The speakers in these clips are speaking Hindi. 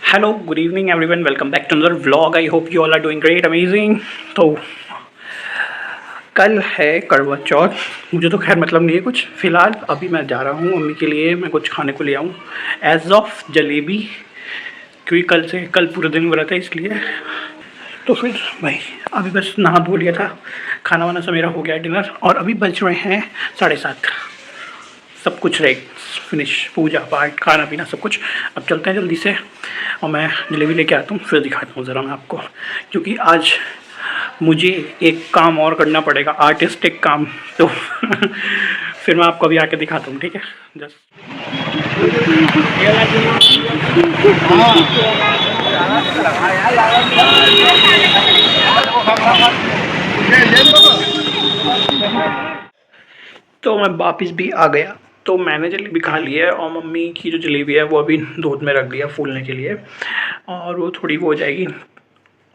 Hello good evening everyone, welcome back to another vlog. I hope you all are doing great, amazing. तो कल है करवा चौथ। मुझे तो खैर मतलब नहीं है कुछ, फ़िलहाल अभी मैं जा रहा हूँ मम्मी के लिए मैं कुछ खाने को ले आऊँ। एज ऑफ जलेबी, क्योंकि कल पूरे दिन व्रत है इसलिए। तो फिर भाई अभी बस नहा धो लिया था, खाना वाना सब मेरा हो गया डिनर, और अभी बज रहे हैं 7:30। सब कुछ रेडी, फिनिश, पूजा पाठ खाना पीना सब कुछ। अब चलते हैं जल्दी से और मैं जलेबी लेके आता हूँ, फिर दिखाता हूँ ज़रा मैं आपको, क्योंकि आज मुझे एक काम और करना पड़ेगा, आर्टिस्टिक काम। तो फिर मैं आपको अभी आके दिखाता हूँ, ठीक है। जस्ट तो मैं वापस भी आ गया। तो मैंने जलेबी खा ली है और मम्मी की जो जलेबी है वो अभी दूध में रख दिया फूलने के लिए, और वो थोड़ी वो हो जाएगी।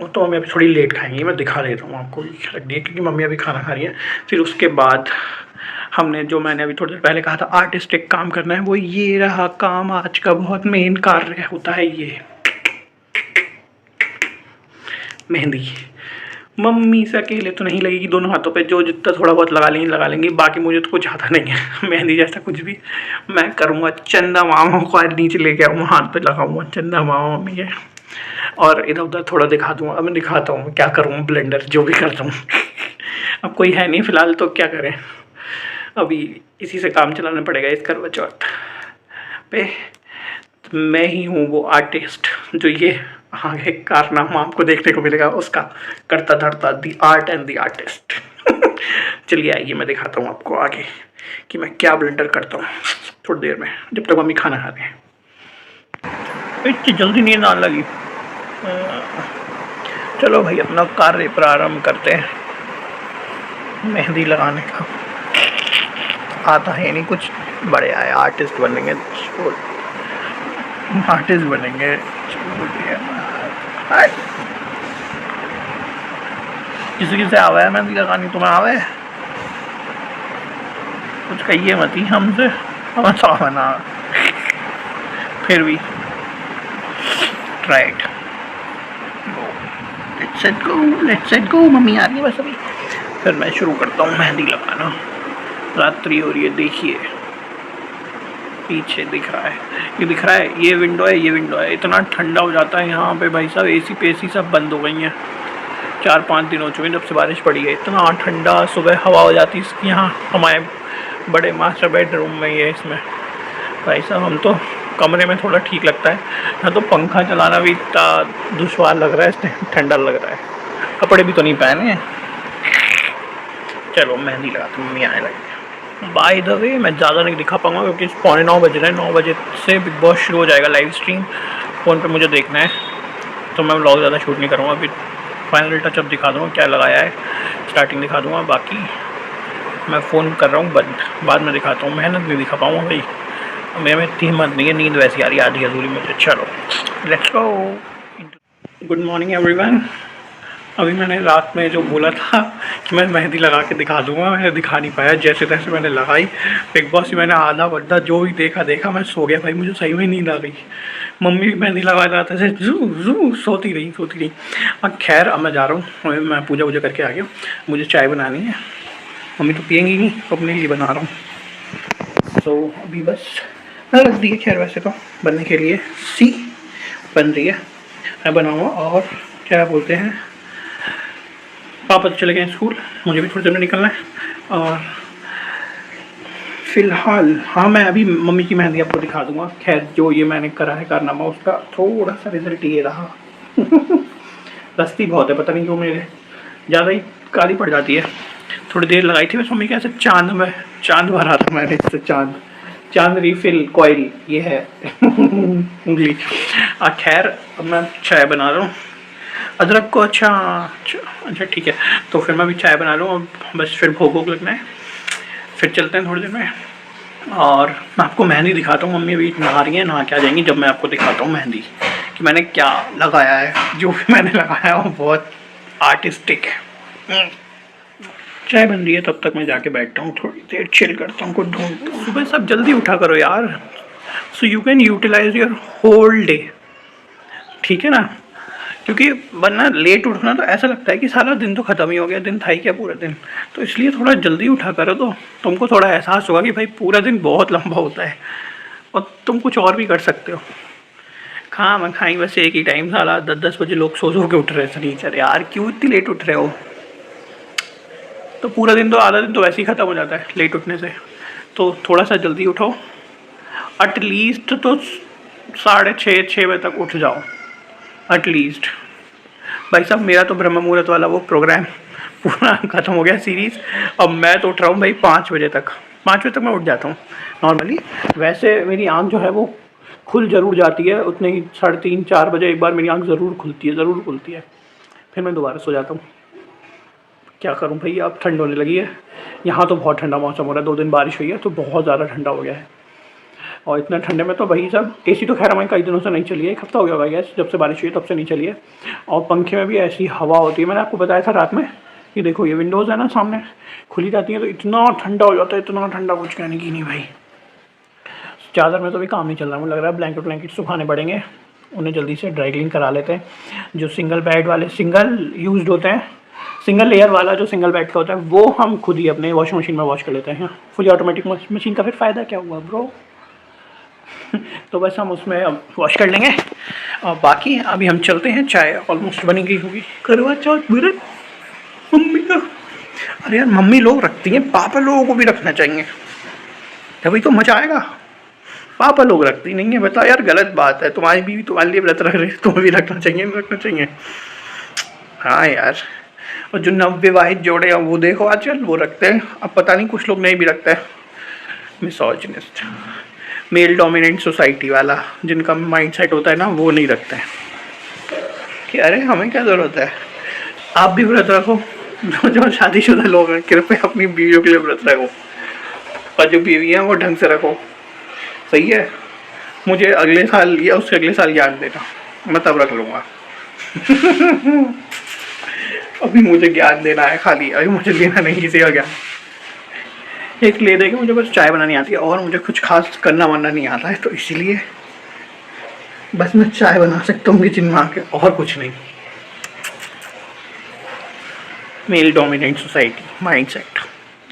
तो हमें अभी थोड़ी लेट खाएंगे, मैं दिखा देता हूँ आपको रख दिए, क्योंकि मम्मी अभी खाना खा रही है। फिर उसके बाद मैंने अभी थोड़ी देर पहले कहा था आर्टिस्टिक काम करना है, वो ये रहा काम। आज का बहुत मेन कार्य होता है ये मेहंदी। मम्मी से अकेले तो नहीं लगेगी दोनों हाथों पे, जो जितना थोड़ा बहुत लगा लेंगी। बाकी मुझे तो कुछ आता नहीं है मेहंदी जैसा कुछ भी। मैं करूँगा चंदा मामा को आज नीचे लेके आऊँगा, हाथ पे लगाऊंगा चंदा मामा मम्मी है, और इधर उधर थोड़ा दिखा दूँगा। अब मैं दिखाता हूँ क्या करूँ, ब्लेंडर जो भी करता हूँ अब कोई है नहीं फ़िलहाल, तो क्या करें, अभी इसी से काम चलाना पड़ेगा इस करवा चौथ पे। मैं ही हूँ वो आर्टिस्ट जो ये आगे कारनामा आपको देखने को मिलेगा उसका करता धरता, दी आर्ट एंड दी आर्टिस्ट। चलिए आइए मैं दिखाता हूँ आपको आगे कि मैं क्या ब्लेंडर करता हूँ थोड़ी देर में, जब तक मम्मी खाना खाते हैं। इतनी जल्दी नींद आने लगी। चलो भाई अपना कार्य प्रारंभ करते हैं। मेहंदी लगाने का आता है नहीं कुछ, बड़े आए आर्टिस्ट बनेंगे, आर्टिस्ट बनेंगे। किसी किसे आवे है मेहंदी लगानी, तुम्हें आवे कुछ कहिए मत ही हमसे, हमें तो आवे ना, फिर भी try it. Let's set go. Mummy आ रही है बस अभी, फिर मैं शुरू करता हूँ मेहंदी लगाना। रात्रि हो रही है, देखिए पीछे दिख रहा है, ये दिख रहा है, ये विंडो है, ये विंडो है। इतना ठंडा हो जाता है यहाँ पे भाई साहब, एसी पे एसी सब बंद हो गई हैं। 4-5 दिन हो चुके हैं जब से बारिश पड़ी है। इतना ठंडा सुबह हवा हो जाती है इसकी, यहाँ हमारे बड़े मास्टर बेडरूम में ही है इसमें भाई साहब। हम तो कमरे में थोड़ा ठीक लगता है, यहाँ तो पंखा चलाना भी इतना दुश्वार लग रहा है, ठंडा लग रहा है। कपड़े भी तो नहीं पहने हैं। चलो मेहंदी लगाते, मम्मी आने लगी। बाय द वे मैं ज़्यादा नहीं दिखा पाऊँगा क्योंकि 8:45 बज रहे हैं। 9 बजे से बिग बॉस शुरू हो जाएगा लाइव स्ट्रीम, फ़ोन पे मुझे देखना है, तो मैं व्लॉग ज़्यादा शूट नहीं करूँगा। अभी फाइनल टचअप दिखा दूँगा क्या लगाया है, स्टार्टिंग दिखा दूँगा, बाकी मैं फ़ोन कर रहा हूँ बंद, बाद में दिखाता हूँ। मेहनत नहीं दिखा पाऊँगा भाई, मेरे में इतनी हिम्मत नहीं है, नींद वैसी आ रही है आधी अधूरी मुझे। चलो let's go. Good morning everyone. अभी मैंने रात में जो बोला था कि मैं मेहंदी लगा के दिखा दूँगा, मैंने दिखा नहीं पाया। जैसे तैसे मैंने लगाई, बिग बॉस ही मैंने आधा घंटा जो भी देखा मैं सो गया भाई, मुझे सही में नींद आ गई। मम्मी भी मेहंदी लगा जाते थे, जू जू सोती रही। अब खैर अब मैं जा रहा हूँ, मैं पूजा वूजा करके आ गया, मुझे चाय बनानी है। मम्मी तो पियेंगी नहीं, तो अपने लिए बना रहा हूँ। तो अभी बस मैं रख दी है, खैर वैसे तो बनने के लिए सी बन रही है, मैं बनाऊँगा। और क्या बोलते हैं, पापा तो चले गए स्कूल, मुझे भी थोड़ी देर में निकलना है। और फ़िलहाल हाँ, मैं अभी मम्मी की मेहंदी आपको दिखा दूँगा। खैर जो ये मैंने करा है कारनामा, उसका थोड़ा सा रिजल्ट ये रहा दस्ती बहुत है, पता नहीं क्यों मेरे ज़्यादा ही काली पड़ जाती है। थोड़ी देर लगाई थी बस मम्मी कैसे, चांद भरा था मैंने इससे, चांद रिफिल कॉइल ये है उंगली। खैर अब मैं चाय बना रहा हूँ अदरक को। अच्छा ठीक है, तो फिर मैं भी चाय बना लूँ और बस फिर भोग लगना है, फिर चलते हैं थोड़ी देर में। और मैं आपको मेहंदी दिखाता हूँ, मम्मी अभी नहा रही है, नहा के आ जाएंगी जब मैं आपको दिखाता हूँ मेहंदी कि मैंने क्या लगाया है। जो भी मैंने लगाया है वो बहुत आर्टिस्टिक है। चाय बन रही है, तब तक मैं जाके बैठता हूँ, थोड़ी देर चिल करता हूँ, कुछ ढूंढता हूँ। सुबह सब जल्दी उठा करो यार, so you can utilise your whole day. ठीक है ना, क्योंकि वरना लेट उठना तो ऐसा लगता है कि सारा दिन तो ख़त्म ही हो गया, दिन था ही क्या पूरा दिन। तो इसलिए थोड़ा जल्दी उठा करो तो तुमको थोड़ा एहसास होगा कि भाई पूरा दिन बहुत लंबा होता है और तुम कुछ और भी कर सकते हो। खा मैं खाई बस एक ही टाइम, साला 10-10 बजे लोग सो के उठ रहे हैं सनीचर, यार क्यों इतनी लेट उठ रहे हो। तो पूरा दिन तो आधा दिन तो वैसे ही ख़त्म हो जाता है लेट उठने से। तो थोड़ा सा जल्दी उठो, एटलीस्ट तो 6:30-6 बजे तक उठ जाओ एटलीस्ट। भाई साहब मेरा तो ब्रह्म मुहूर्त वाला वो प्रोग्राम पूरा ख़त्म हो गया सीरीज़। अब मैं तो उठ रहा हूँ भाई 5 बजे तक, 5 बजे तक मैं उठ जाता हूँ नॉर्मली। वैसे मेरी आँख जो है वो खुल ज़रूर जाती है उतने ही 3:30-4 बजे एक बार मेरी आँख ज़रूर खुलती है, फिर मैं दोबारा सो जाता हूँ। क्या करूँ भाई, अब ठंड होने लगी है। यहाँ तो बहुत ठंडा मौसम हो रहा है, 2 दिन बारिश हुई है तो बहुत ज़्यादा ठंडा हो गया है। और इतना ठंडे में तो भाई साहब एसी तो खैर हमारे कई दिनों से नहीं चली है, 1 हफ्ता हो गया होगा गैस, जब से बारिश हुई है तब से नहीं चली है। और पंखे में भी ऐसी हवा होती है, मैंने आपको बताया था रात में कि देखो ये विंडोज़ है ना सामने, खुली जाती है तो इतना ठंडा हो जाता है, इतना ठंडा कुछ कहने की नहीं भाई। चादर में तो भी काम नहीं चल रहा, मुझे लग रहा है ब्लैंकेट सुखाने पड़ेंगे, उन्हें जल्दी से ड्राई क्लीन करा लेते हैं। जो सिंगल बेड वाले सिंगल यूज्ड होते हैं, सिंगल लेयर वाला जो सिंगल बेड का होता है वो हम खुद ही अपने वॉशिंग मशीन में वॉश कर लेते हैं। फुली ऑटोमेटिक मशीन का फिर फ़ायदा क्या हुआ ब्रो। तो बस हम उसमें अब वॉश कर लेंगे और बाकी अभी हम चलते हैं, चाय ऑलमोस्ट बनी गई होगी। करवा चौथ व्रत मम्मी का, अरे यार मम्मी लोग रखती हैं, पापा लोगों को भी रखना चाहिए तभी तो मजा आएगा। पापा लोग रखती नहीं है, बता यार गलत बात है, तुम्हारी बीवी तुम्हारे लिए व्रत रख रही है, तुम्हें भी रखना चाहिए नहीं रखना चाहिए। हाँ यार, और जो नवविवाहित जोड़े हैं वो देखो आजकल वो रखते हैं, अब पता नहीं कुछ लोग नहीं भी रखते हैं। मिसोजिनिस्ट मेल डोमिनेंट सोसाइटी वाला जिनका माइंड सेट होता है ना वो नहीं रखते हैं कि अरे हमें क्या ज़रूरत है। आप भी व्रत रखो, जो शादीशुदा लोग हैं कृपया अपनी बीवियों के लिए व्रत रखो, और जो बीवी हैं वो ढंग से रखो, सही है। मुझे अगले साल या उससे अगले साल याद देना, मैं तब रख लूँगा। अभी मुझे ज्ञान देना है खाली, अभी मुझे लेना नहीं किसी का ज्ञान। एक ले देगा, मुझे बस चाय बनानी आती है और मुझे कुछ खास करना वरना नहीं आता है, तो इसीलिए बस मैं चाय बना सकता हूँ किचन में आके, और कुछ नहीं। Male dominant society mind set,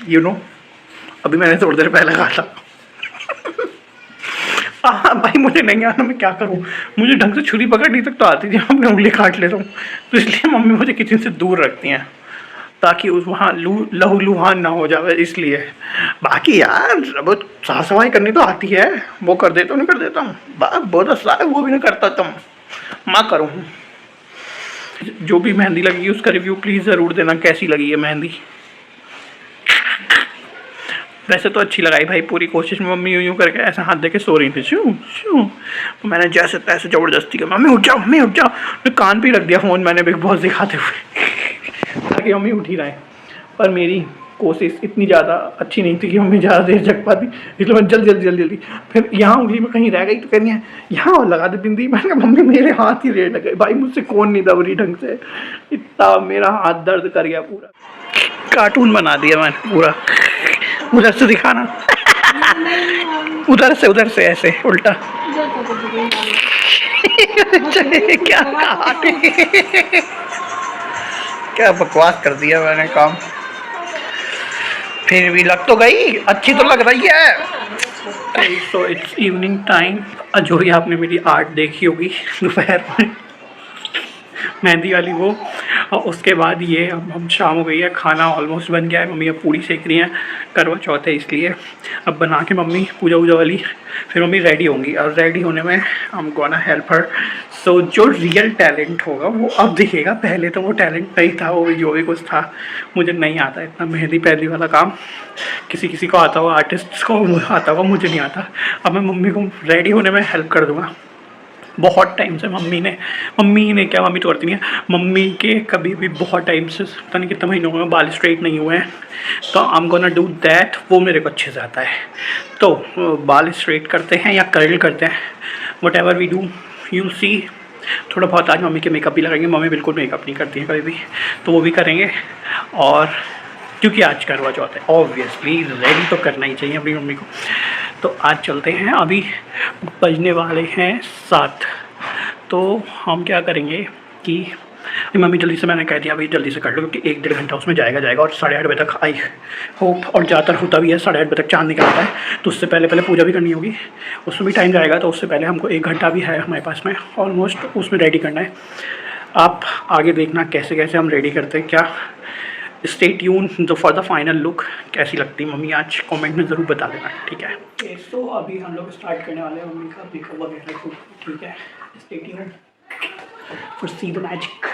you know. अभी मैंने थोड़ी देर पहले कहा था। हाँ भाई मुझे नहीं आना, मैं क्या करूँ, मुझे ढंग से छुरी पकड़नी तक तो आती थी, अपनी उंगली काट लेता हूँ, तो इसलिए मम्मी मुझे किचन से दूर रखती हैं ताकि उस वहाँ लहू लुहान ना हो जाए, इसलिए। बाकी यार अब साफ सफाई करनी तो आती है, वो कर देता हूँ नहीं कर देता हूँ, बहुत अच्छा है, वो भी नहीं करता तुम, मैं करूँ। जो भी मेहंदी लगी उसका रिव्यू प्लीज़ ज़रूर देना, कैसी लगी है मेहंदी। वैसे तो अच्छी लगाई भाई, पूरी कोशिश में मम्मी यूँ करके ऐसा हाथ देके सो रही थी, शू शू, तो मैंने जैसे तैसे ज़बरदस्ती का मम्मी उठ जाओ, तो कान पे ही रख दिया फ़ोन मैंने बिग बॉस दिखाते हुए ताकि मम्मी उठ ही रहे। पर मेरी कोशिश इतनी ज़्यादा अच्छी नहीं थी कि मम्मी ज़्यादा देर जग पाती, इसलिए मैं जल्दी फिर यहाँ उंगली में कहीं रह गई तो कहनी है यहाँ और लगा दे बिंदी। मैंने कहा मम्मी मेरे हाथ ही रेड़ लगे भाई, मुझसे कौन नहीं दब रही ढंग से, इतना मेरा हाथ दर्द कर गया, पूरा कार्टून बना दिया मैंने पूरा। उधर से दिखाना, उधर से ऐसे उल्टा। क्या बकवास कर दिया मैंने काम, फिर भी लग तो गई, अच्छी तो लग रही है। सो इट्स इवनिंग टाइम, जो भी आपने मेरी आर्ट देखी होगी दोपहर में मेहंदी वाली वो, और उसके बाद ये अब हम शाम हो गई है, खाना ऑलमोस्ट बन गया है, मम्मी अब पूरी सेक रही हैं, करवा चौथ है इसलिए। अब बना के मम्मी पूजा वूजा वाली, फिर मम्मी रेडी होंगी, और रेडी होने में हम गोना हेल्प हर। सो जो रियल टैलेंट होगा वो अब दिखेगा, पहले तो वो टैलेंट नहीं था, वो जो भी कुछ था। मुझे नहीं आता इतना मेहंदी पहली वाला काम, किसी को आता होगा, आर्टिस्ट को आता होगा, मुझे नहीं आता। अब मैं मम्मी को रेडी होने में हेल्प कर दूँगा। बहुत टाइम से मम्मी ने क्या, मम्मी तो करती नहीं है, मम्मी के कभी भी बहुत टाइम से पता नहीं कितने महीनों में बाल स्ट्रेट नहीं हुए हैं, तो I am gonna do that, वो मेरे को अच्छे से आता है। तो बाल स्ट्रेट करते हैं या कर्ल करते हैं, whatever we do you see. थोड़ा बहुत आज मम्मी के मेकअप भी लगाएंगे, मम्मी बिल्कुल मेकअप नहीं करती हैं कभी भी, तो वो भी करेंगे। और क्योंकि आज करवा चौथ है, ऑब्वियसली रेडी तो करना ही चाहिए अपनी मम्मी को। तो आज चलते हैं, अभी बजने वाले हैं 7, तो हम क्या करेंगे कि मम्मी जल्दी से, मैंने कह दिया भाई जल्दी से कर लो क्योंकि 1-1.5 घंटा उसमें जाएगा और 8:30 बजे तक आई होप, और ज़्यादातर होता भी है 8:30 बजे तक चाँद निकलता है, तो उससे पहले पूजा भी करनी होगी, उसमें भी टाइम जाएगा। तो उससे पहले हमको 1 घंटा भी है हमारे पास में ऑलमोस्ट, उसमें रेडी करना है। आप आगे देखना कैसे कैसे हम रेडी करते हैं, क्या stay tune for the final look. कैसी लगती है मम्मी आज कमेंट में ज़रूर बता देना, ठीक है। तो अभी हम लोग स्टार्ट करने वाले हैं मम्मी का मेकअप वगैरह, ठीक है। Stay tune for see the magic.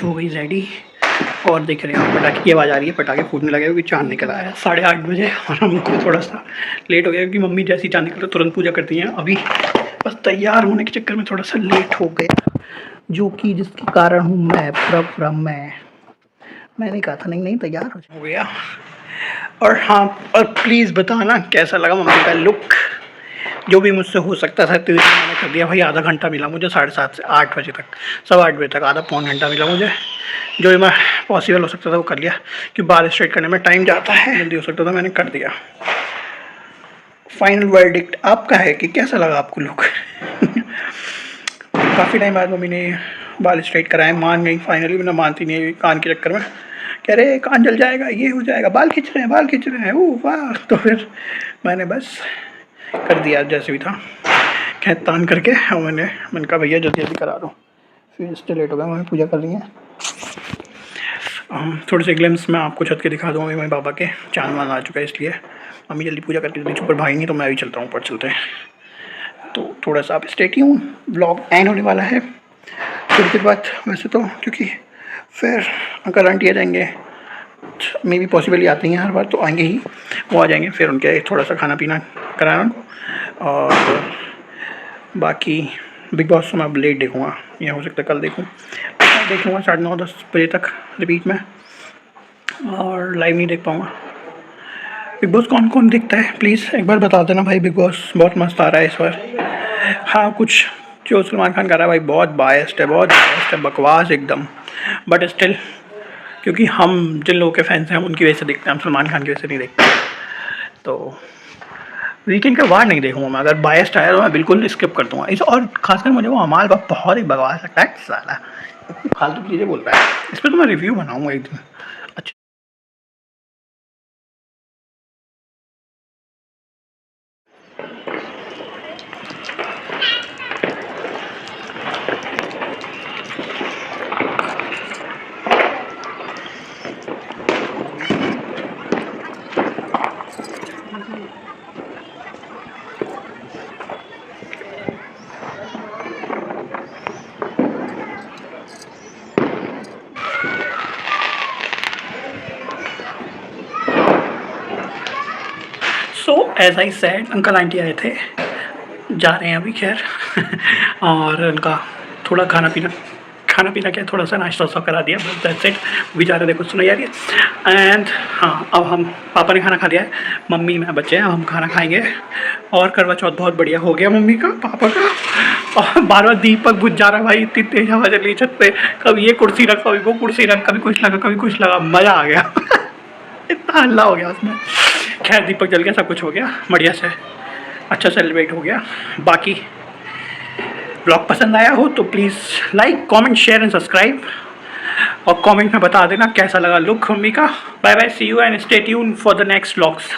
हो गई रेडी और देख रहे हैं पटाखे की आवाज़ आ रही है, पटाखे फूटने लगे क्योंकि चाँद निकल आया 8:30 बजे और हमको थोड़ा सा लेट हो गया क्योंकि मम्मी जैसी चाँद निकले तुरंत पूजा करती हैं। अभी बस तैयार होने के चक्कर में थोड़ा सा लेट हो गया, जो कि जिसके कारण हूँ मैं पूरा मैंने कहा था नहीं तैयार हो गया। और हाँ, और प्लीज़ बताना कैसा लगा मम्मी का लुक, जो भी मुझसे हो सकता था तो मैंने कर दिया भाई। आधा घंटा मिला मुझे 7:30 से 8 बजे तक, 8:15 बजे तक आधा पौन घंटा मिला मुझे, जो मैं पॉसिबल हो सकता था वो कर लिया कि बाल स्ट्रेट करने में टाइम जाता है, जल्दी हो सकता था मैंने कर दिया। फाइनल वर्डिक्ट आपका है कि कैसा लगा आपको लुक। काफ़ी टाइम बाद मम्मी ने बाल स्ट्रेट कराए, मान गई फाइनली, मैंने मानती नहीं कान के चक्कर में, कह रहे कान जल जाएगा, ये हो जाएगा, बाल खींच रहे हैं ओह वाह। तो फिर मैंने बस कर दिया जैसे भी था, खैर तान करके, और मैंने कहा भैया जल्दी करा दो। फिर इससे लेट हो गया, मम्मी पूजा कर रही हैं। थोड़े से ग्लिम्स मैं आपको छत के दिखा दूँगा, मेरे पापा के चाँद वान आ चुका है, इसलिए मम्मी जल्दी पूजा करके जल्दी ऊपर भागेंगी तो मैं भी चलता हूँ ऊपर, चलते हैं। तो थोड़ा सा आप स्टे ट्यून, व्लॉग एंड होने वाला है थोड़ी देर बाद वैसे तो, क्योंकि फिर अंकल आंटी आ जाएंगे, मे भी पॉसिबल ही आती हैं हर बार, तो आएंगे ही, वो आ जाएंगे, फिर उनके थोड़ा सा खाना पीना कराना उनको। और बाकी बिग बॉस तो मैं अब लेट देखूँगा, या हो सकता है कल देखूँ, देख लूँगा 9:30-10 बजे तक रिपीट में, और लाइव नहीं देख पाऊँगा। बिग बॉस कौन कौन देखता है प्लीज़ एक बार बता देना भाई। बिग बॉस बहुत मस्त आ रहा है इस बार। हाँ, कुछ जो सलमान खान कर रहा है भाई बहुत बायस्ड है, बकवास एकदम, बट स्टिल क्योंकि हम जिन लोगों के फैंस हैं हम उनकी वजह से देखते हैं, हम सलमान खान की वजह से नहीं देखते। तो वीकेंड का वार नहीं देखूँगा मैं, अगर बायस्ड आया तो मैं बिल्कुल स्किप कर दूँगा इस। और खासकर मुझे वो हमाल बहुत ही बकवास लगता है, साला फालतू चीज़ें बोलता है। इस पर तो मैं रिव्यू बनाऊँगा एक दिन। अच्छा, so as I said, uncle aunty आए थे, जा रहे हैं अभी खैर। और उनका थोड़ा खाना पीना क्या, थोड़ा सा नाश्ता वाश्ता करा दिया, बस दैट्स इट। भी जा रहे देखो सुनाई आ रही है। एंड हाँ, अब हम पापा ने खाना खा लिया है, मम्मी मैं बच्चे हैं, अब हम खाना खाएंगे। और करवा चौथ बहुत बढ़िया हो गया मम्मी का, पापा का। और बार बार दीपक बुझ जा रहा भाई, इतनी तेज हवा चल रही छत पे, कभी ये कुर्सी रख, कभी वो कुर्सी रख, कभी कुछ लगा, मज़ा आ गया। इतना हल्ला हो गया उसमें। खैर दीपक जल गया, सब कुछ हो गया बढ़िया से, अच्छा सेलिब्रेट हो गया। बाकी ब्लॉग पसंद आया हो तो please like, comment, share and subscribe, और कमेंट में बता देना कैसा लगा लुक मम्मी का। Bye bye, see you and stay tune for the next vlogs.